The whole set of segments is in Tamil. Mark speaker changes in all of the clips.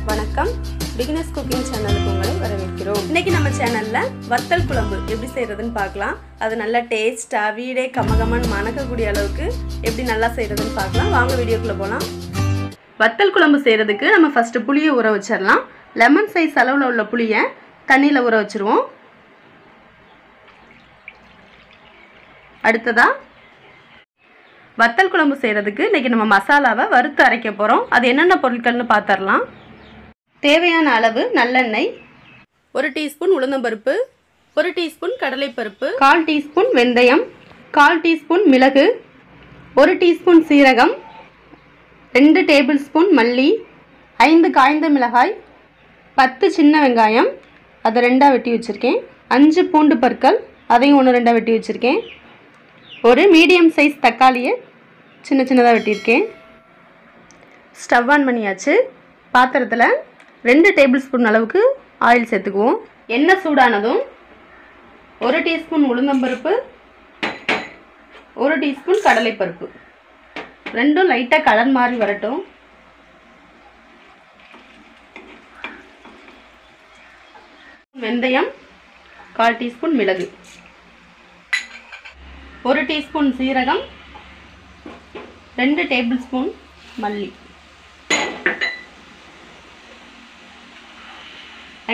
Speaker 1: வணக்கம் பிகினர்ஸ் குக்கிங் சேனலுக்கு உங்களை வரவேற்கிறோம். இன்னைக்கு நம்ம சேனல்ல வத்தல் குழம்பு எப்படி செய்யறதுன்னு பார்க்கலாம். அது நல்ல டேஸ்டா வீடே கமகமன்னு மணக்கக்கூடிய அளவுக்கு எப்படி நல்லா செய்யறதுன்னு பார்க்கலாம். வாங்க வீடியோக்குள்ள போலாம். வத்தல் குழம்பு செய்யறதுக்கு நம்ம ஃபர்ஸ்ட் புளியை ஊற வச்சிடலாம். லெமன் சைஸ் அளவுல உள்ள புளியை தண்ணியில ஊற வச்சிருவோம். அடுத்ததா வத்தல் குழம்பு செய்யறதுக்கு இன்னைக்கு நம்ம மசாலாவை வறுத்து அரைக்க போறோம். அது என்னென்ன பொருட்கள்னு பார்த்தறலாம். தேவையான அளவு நல்லெண்ணெய், 1 டீஸ்பூன் உளுந்தம்பருப்பு, 1 டீஸ்பூன் கடலைப்பருப்பு, 1/4 டீஸ்பூன் வெந்தயம், 1/4 டீஸ்பூன் மிளகு, 1 டீஸ்பூன் சீரகம், 2 டேபிள் ஸ்பூன் மல்லி, 5 காய்ந்த மிளகாய், 10 சின்ன வெங்காயம் அதை 2ஆக வெட்டி வச்சுருக்கேன், 5 பூண்டு பற்கள் அதையும் 1-2ஆக வெட்டி வச்சுருக்கேன், ஒரு மீடியம் சைஸ் தக்காளியை சின்ன சின்னதாக வெட்டியிருக்கேன். ஸ்டவ் ஆன் பண்ணியாச்சு. பாத்திரத்தில் 2 டேபிள் ஸ்பூன் அளவுக்கு ஆயில் சேர்த்துக்குவோம். எண்ணெய் சூடானதும் 1 டீஸ்பூன் உளுந்தம்பருப்பு, 1 டீஸ்பூன் கடலைப்பருப்பு ரெண்டும் லைட்டாக கலர் மாதிரி வரட்டும். வெந்தயம், 1/4 டீஸ்பூன் மிளகு, 1 டீஸ்பூன் சீரகம், 2 டேபிள் ஸ்பூன் மல்லி,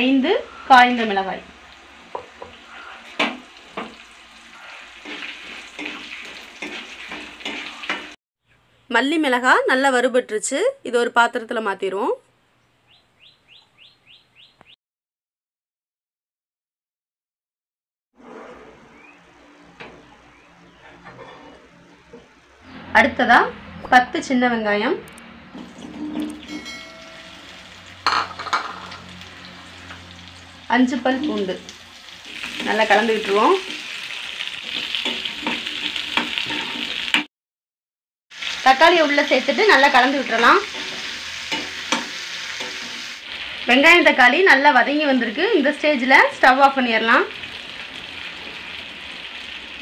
Speaker 1: 5 காய்ந்த மிளகாய். மல்லி மிளகாய் நல்லா வறுபட்டுருச்சு. இது ஒரு பாத்திரத்தில் மாற்றிடுவோம். அடுத்ததா 10 சின்ன வெங்காயம், 5 பல் பூண்டு நல்லா கலந்து விட்டுருவோம். தக்காளியை உள்ள சேர்த்துட்டு நல்லா கலந்து விட்டுறலாம். வெங்காயம் தக்காளி நல்லா வதங்கி வந்திருக்கு. இந்த ஸ்டேஜில் ஸ்டவ் ஆஃப் பண்ணிடலாம்.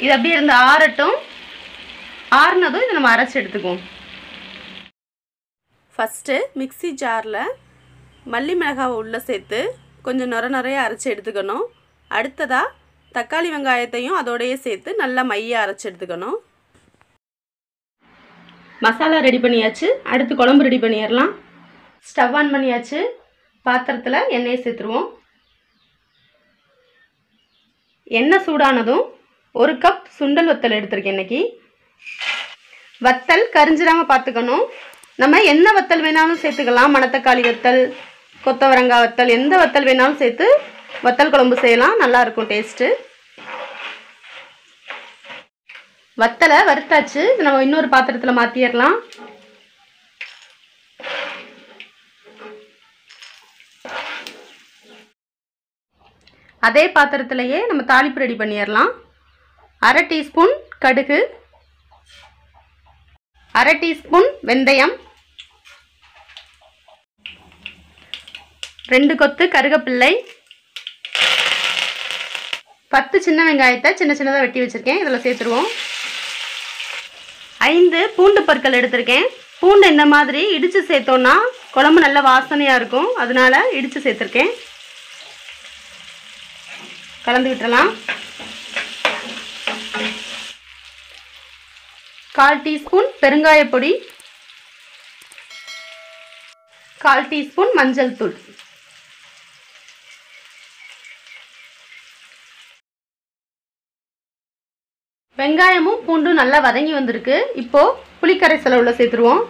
Speaker 1: இது அப்படியே இருந்து ஆறட்டும். ஆறுனதும் இதை நம்ம அரைச்சி எடுத்துக்குவோம். ஃபஸ்ட்டு மிக்ஸி ஜாரில் மல்லி மிளகாவை உள்ளே சேர்த்து கொஞ்சம் நிறைய அரைச்சி எடுத்துக்கணும். அடுத்ததாக தக்காளி வெங்காயத்தையும் அதோடையே சேர்த்து நல்லா மையாக அரைச்சி எடுத்துக்கணும். மசாலா ரெடி பண்ணியாச்சு. அடுத்து குழம்பு ரெடி பண்ணிடலாம். ஸ்டவ் ஆன் பண்ணியாச்சு. பாத்திரத்தில் எண்ணெயை சேர்த்துருவோம். எண்ணெய் சூடானதும் 1 கப் சுண்டல் வத்தல் எடுத்துருக்கேன். இன்னைக்கு வத்தல் கரிஞ்சிடாமல் பார்த்துக்கணும். நம்ம என்ன வத்தல் வேணாலும் சேர்த்துக்கலாம். மணத்தக்காளி வத்தல், கொத்தவரங்காய் வத்தல், எந்த வத்தல் வேணாலும் சேர்த்து வத்தல் குழம்பு செய்யலாம். நல்லாயிருக்கும் டேஸ்ட்டு. வத்தலை வறுத்தாச்சு. நம்ம இன்னொரு பாத்திரத்தில் மாற்றிடலாம். அதே பாத்திரத்திலேயே நம்ம தாளிப்பு ரெடி பண்ணிடலாம். 1/2 டீஸ்பூன் கடுகு, 1/2 டீஸ்பூன் வெந்தயம், 2 கொத்து கருவேப்பிலை, 10 சின்ன வெங்காயத்தை சின்ன சின்னதாக வெட்டி வச்சுருக்கேன். இதில் சேர்த்துருவோம். 5 பூண்டு பற்கள் எடுத்திருக்கேன். பூண்டு இந்த மாதிரி இடித்து சேர்த்தோன்னா குழம்பு நல்ல வாசனையாக இருக்கும். அதனால இடித்து சேர்த்துருக்கேன். கலந்து விட்டுறலாம். 1/4 டீஸ்பூன் பெருங்காயப்பொடி, 1/4 டீஸ்பூன் மஞ்சள் தூள், வெங்காயமும் பூண்டும் நல்லா வதங்கி வந்திருக்கு. இப்போ புளிக்கரைசலை உள்ள சேர்த்துருவோம்.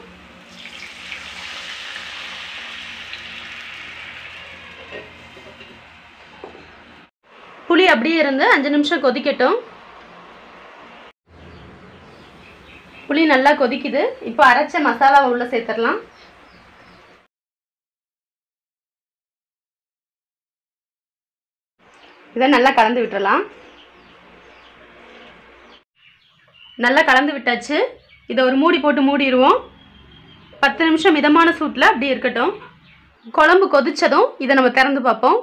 Speaker 1: புளி அப்படியே இருந்து 5 நிமிஷம் கொதிக்கட்டும். புளி நல்லா கொதிக்குது. இப்போ அரைச்ச மசாலாவை உள்ள சேர்த்துடலாம். இதை நல்லா கலந்து விட்டுறலாம். நல்லா கலந்து விட்டாச்சு. இதை ஒரு மூடி போட்டு மூடிடுவோம். 10 நிமிஷம் மிதமான சூட்டில் அப்படியே இருக்கட்டும். குழம்பு கொதிச்சதும் இதை நம்ம திறந்து பார்ப்போம்.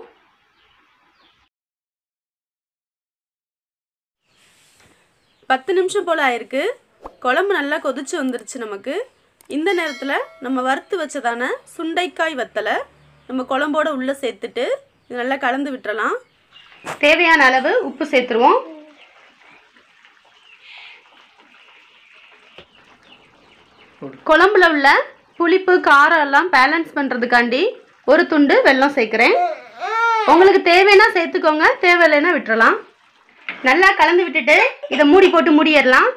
Speaker 1: பத்து நிமிஷம் போல் ஆயிருக்கு. குழம்பு நல்லா கொதிச்சு வந்துருச்சு நமக்கு. இந்த நேரத்தில் நம்ம வறுத்து வச்சதான சுண்டைக்காய் வத்தலை நம்ம குழம்போட உள்ளே சேர்த்துட்டு இது நல்லா கலந்து விட்டுறலாம். தேவையான அளவு உப்பு சேர்த்துருவோம். குழம்புல உள்ள புளிப்பு காரம் எல்லாம் பேலன்ஸ் பண்ணுறதுக்காண்டி ஒரு துண்டு வெல்லம் சேர்க்குறேன். உங்களுக்கு தேவைன்னா சேர்த்துக்கோங்க, தேவையில்லைன்னா விட்டுறலாம். நல்லா கலந்து விட்டுட்டு இதை மூடி போட்டு மூடிடலாம்.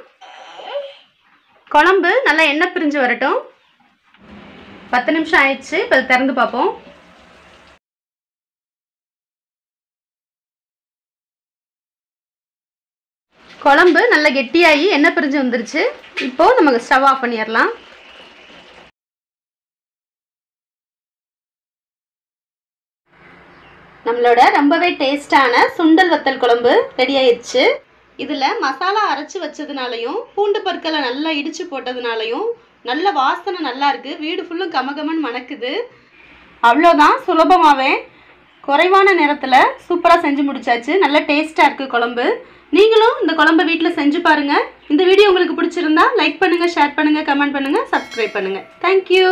Speaker 1: குழம்பு நல்லா எண்ணெய் பிரிஞ்சு வரட்டும். 10 நிமிஷம் ஆயிடுச்சு. இப்போ இதை திறந்து பார்ப்போம். குழம்பு நல்லா கெட்டியாகி எண்ணெய் பிரிஞ்சு வந்துருச்சு. இப்போது நமக்கு ஸ்டவ் ஆஃப் பண்ணிடலாம். நம்மளோட ரொம்பவே டேஸ்டான சுண்டல் வத்தல் குழம்பு ரெடி ஆயிடுச்சு. இதில் மசாலா அரைச்சி வச்சதுனாலையும் பூண்டு பற்களை நல்லா இடித்து போட்டதுனாலையும் நல்ல வாசனை நல்லா இருக்குது. வீடு ஃபுல்லும் கமகமன்னு மணக்குது. அவ்வளோதான், சுலபமாகவே குறைவான நேரத்தில் சூப்பராக செஞ்சு முடிச்சாச்சு. நல்ல டேஸ்ட்டாக இருக்குது குழம்பு. நீங்களும் இந்த குழம்பை வீட்டில் செஞ்சு பாருங்கள். இந்த வீடியோ உங்களுக்கு பிடிச்சிருந்தா லைக் பண்ணுங்கள், ஷேர் பண்ணுங்கள், கமெண்ட் பண்ணுங்கள், சப்ஸ்கிரைப் பண்ணுங்கள். தேங்க்யூ.